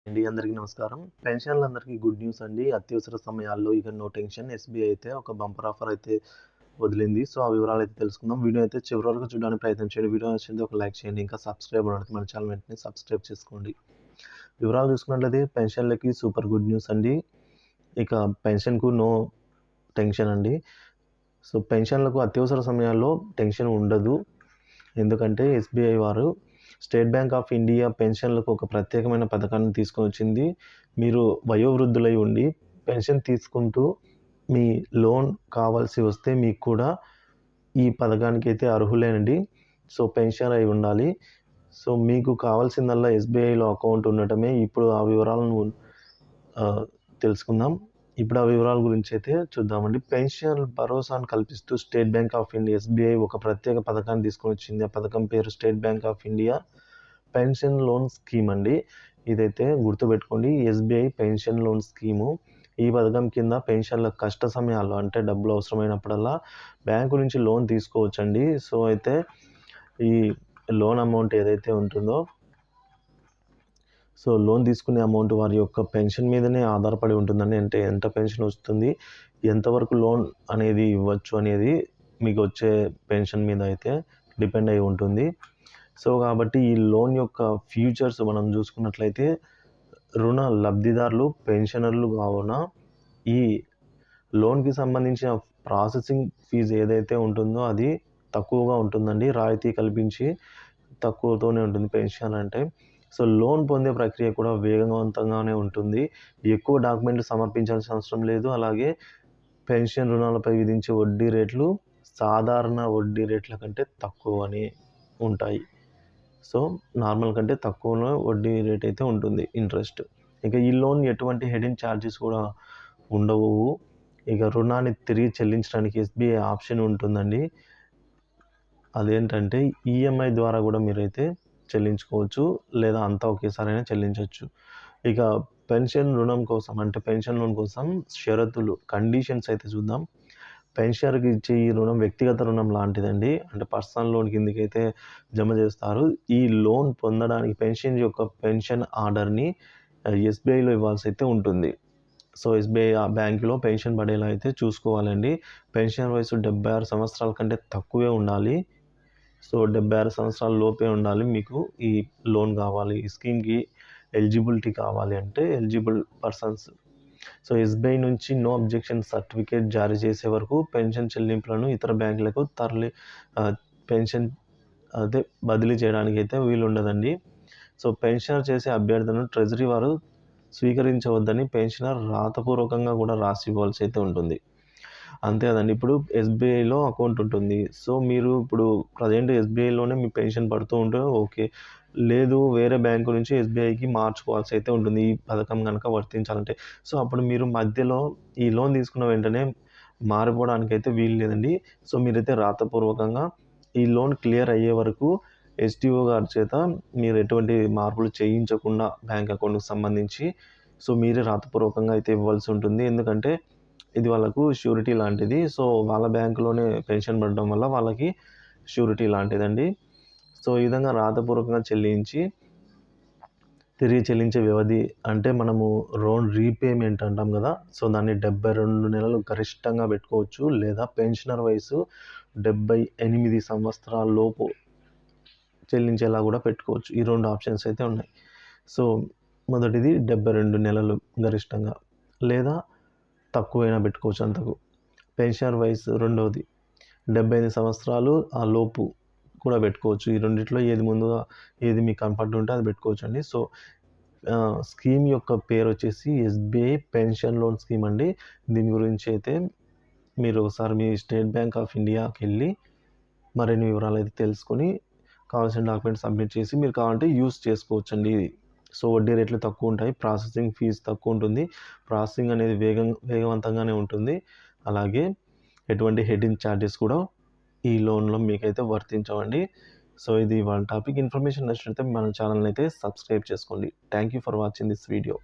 అందరికీ నమస్కారం. పెన్షనర్లందరికీ good news అండి. అత్యవసర సమయాల్లో ఇక నో టెన్షన్. ఎస్‌బీఐ అయితే ఒక బంపర్ ఆఫర్ అయితే వదిలింది. సో, ఆ వివరాలైతే తెలుసుకుందాం. వీడియో అయితే చివరి వరకు చూడడానికి ప్రయత్నం చేయండి. వీడియో నచ్చింది ఒక లైక్ చేయండి. ఇంకా సబ్స్క్రైబ్ అవ్వడానికి మన ఛానల్ వెంటనే సబ్స్క్రైబ్ చేసుకోండి. వివరాలు చూసుకున్నట్లయితే పెన్షన్‌లకి సూపర్ గుడ్ న్యూస్ అండి. ఇక పెన్షన్‌కు నో టెన్షన్ అండి. సో, పెన్షన్‌లకు అత్యవసర సమయాల్లో టెన్షన్ ఉండదు. ఎందుకంటే ఎస్‌బీఐ వారు స్టేట్ బ్యాంక్ ఆఫ్ ఇండియా పెన్షన్లకు ఒక ప్రత్యేకమైన పథకాన్ని తీసుకొనొచ్చింది. మీరు వయోవృద్ధులై ఉండి పెన్షన్ తీసుకుంటూ మీ లోన్ కావాల్సి వస్తే మీకు కూడా ఈ పథకానికైతే అర్హులేనండి. సో, పెన్షనర్ అయి ఉండాలి. సో, మీకు కావాల్సిందల్లా ఎస్‌బీఐలో అకౌంట్ ఉండటమే. ఇప్పుడు ఆ వివరాలను తెలుసుకుందాం. ఇప్పుడు ఆ వివరాల గురించి అయితే చూద్దామండి. పెన్షనర్ భరోసాను కల్పిస్తూ state bank of India SBI ఒక ప్రత్యేక పథకాన్ని తీసుకొనొచ్చింది. ఆ పథకం పేరు state bank of India pension loan scheme అండి. ఇదైతే గుర్తుపెట్టుకోండి. SBI pension loan scheme. ఈ పథకం కింద పెన్షన్ల కష్ట సమయాల్లో అంటే డబ్బులు అవసరమైనప్పుడల్లా బ్యాంకు నుంచి లోన్ తీసుకోవచ్చండి. సో, అయితే ఈ లోన్ అమౌంట్ ఏదైతే ఉంటుందో లోన్ తీసుకునే అమౌంట్ వారి యొక్క పెన్షన్ మీదనే ఆధారపడి ఉంటుందండి. అంటే ఎంత పెన్షన్ వస్తుంది, ఎంతవరకు లోన్ అనేది ఇవ్వచ్చు అనేది మీకు వచ్చే పెన్షన్ మీద అయితే డిపెండ్ అయి ఉంటుంది. సో, కాబట్టి ఈ లోన్ యొక్క ఫీచర్స్ మనం చూసుకున్నట్లయితే రుణ లబ్ధిదారులు, పెన్షనర్లు కావున ఈ లోన్‌కి సంబంధించిన ప్రాసెసింగ్ ఫీజు ఏదైతే ఉంటుందో అది తక్కువగా ఉంటుందండి. రాయితీ కల్పించి తక్కువతోనే ఉంటుంది పెన్షన్ అంటే. సో, లోన్ పొందే ప్రక్రియ కూడా వేగవంతంగానే ఉంటుంది. ఎక్కువ డాక్యుమెంట్లు సమర్పించాల్సిన అవసరం లేదు. అలాగే పెన్షన్ రుణాలపై విధించే వడ్డీ రేట్లు సాధారణ వడ్డీ రేట్ల కంటే తక్కువనే ఉంటాయి. సో, నార్మల్ కంటే తక్కువలో వడ్డీ రేట్ అయితే ఉంటుంది ఇంట్రెస్ట్. ఇక ఈ లోన్ ఎటువంటి హిడెన్ చార్జెస్ కూడా ఉండవు. ఇక రుణాన్ని తిరిగి చెల్లించడానికి ఎస్‌బీఐ ఆప్షన్ ఉంటుందండి. అదేంటంటే ఈఎంఐ ద్వారా కూడా మీరైతే చెల్లించుకోవచ్చు. లేదా అంతా ఒకేసారైనా చెల్లించొచ్చు. ఇక పెన్షన్ రుణం కోసం అంటే పెన్షన్ లోన్ కోసం షరతులు, కండిషన్స్ అయితే చూద్దాం. పెన్షనర్‌కి ఇచ్చే ఈ రుణం వ్యక్తిగత రుణం లాంటిదండి. అంటే పర్సనల్ లోన్ కిందకైతే జమ చేస్తారు. ఈ లోన్ పొందడానికి పెన్షన్ ఆర్డర్‌ని ఎస్‌బీఐలో ఇవ్వాల్సి అయితే ఉంటుంది. సో, ఎస్‌బీఐ ఆ బ్యాంకులో పెన్షన్ పడేలా అయితే చూసుకోవాలండి. పెన్షన్ వయసు 76 సంవత్సరాల కంటే తక్కువే ఉండాలి. సో, 76 సంవత్సరాల లోపే ఉండాలి మీకు ఈ లోన్ కావాలి. ఈ స్కీమ్‌కి ఎలిజిబిలిటీ కావాలి అంటే ఎలిజిబుల్ పర్సన్స్. సో, ఎస్‌బీఐ నుంచి నో అబ్జెక్షన్ సర్టిఫికేట్ జారీ చేసే వరకు పెన్షన్ చెల్లింపులను ఇతర బ్యాంకులకు పెన్షన్ బదిలీ చేయడానికైతే వీలుండదండి. సో, పెన్షనర్ చేసే అభ్యర్థనను ట్రెజరీ వారు స్వీకరించవద్దని పెన్షనర్ రాతపూర్వకంగా కూడా రాసి ఇవ్వాల్సి అయితే ఉంటుంది. అంతే కదండీ. ఇప్పుడు ఎస్‌బీఐలో అకౌంట్ ఉంటుంది. సో, మీరు ఇప్పుడు ప్రెజెంట్ ఎస్‌బీఐలోనే మీ పెన్షన్ పడుతూ ఉంటే ఓకే. లేదు వేరే బ్యాంకు నుంచి ఎస్‌బీఐకి మార్చుకోవాల్సి అయితే ఉంటుంది. ఈ పథకం గనక వర్తించాలంటే. సో, అప్పుడు మీరు మధ్యలో ఈ లోన్ తీసుకున్న వెంటనే మారిపోవడానికైతే వీలు లేదండి. సో, మీరైతే రాతపూర్వకంగా ఈ లోన్ క్లియర్ అయ్యే వరకు ఎస్‌డిఓ గారి చేత మీరు ఎటువంటి మార్పులు చేయించకుండా బ్యాంక్ అకౌంట్‌కి సంబంధించి మీరే రాతపూర్వకంగా అయితే ఇవ్వాల్సి ఉంటుంది. ఎందుకంటే ఇది వాళ్ళకు ష్యూరిటీ లాంటిది. సో, వాళ్ళ బ్యాంకులోనే పెన్షన్ పడడం వల్ల వాళ్ళకి ష్యూరిటీ లాంటిదండి. సో, ఈ విధంగా రాతపూర్వకంగా చెల్లించి తిరిగి చెల్లించే వ్యవధి అంటే మనము లోన్ రీపేమెంట్ అంటాం కదా! సో, దాన్ని 72 నెలలు గరిష్టంగా పెట్టుకోవచ్చు. లేదా పెన్షనర్ వయసు 78 సంవత్సరాల లోపు చెల్లించేలా కూడా పెట్టుకోవచ్చు. ఈ 2 ఆప్షన్స్ అయితే ఉన్నాయి. సో, మొదటిది 72 నెలలు గరిష్టంగా లేదా తక్కువైనా పెట్టుకోవచ్చు అంతకు. పెన్షనర్ వయసు రెండవది 75 సంవత్సరాలు ఆ లోపు కూడా పెట్టుకోవచ్చు. ఈ రెండిట్లో ఏది మీకు కంఫర్ట్ ఉంటే అది పెట్టుకోవచ్చండి. సో, స్కీమ్ యొక్క పేరొచ్చేసి ఎస్‌బీఐ పెన్షన్ లోన్ స్కీమ్ అండి. దీని గురించి అయితే మీరు ఒకసారి మీ స్టేట్ బ్యాంక్ ఆఫ్ ఇండియాకెళ్ళి మరిన్ని వివరాలైతే తెలుసుకొని కావాల్సిన డాక్యుమెంట్స్ సబ్మిట్ చేసి మీరు కావాలంటే యూజ్ చేసుకోవచ్చండి ఇది. సో, వడ్డీ రేట్లు తక్కువుంటాయి. ప్రాసెసింగ్ ఫీజ్ తక్కువుంటుంది. ప్రాసెసింగ్ అనేది వేగవంతంగానే ఉంటుంది. అలాగే ఎటువంటి హిడెన్ చార్జెస్ కూడా ఈ లోన్‌లో మీకైతే వర్తించవండి. సో, ఇది ఇవాళ టాపిక్. ఇన్ఫర్మేషన్ నచ్చినట్లయితే మన ఛానల్‌ని అయితే సబ్స్క్రైబ్ చేసుకోండి. Thank you for watching this video.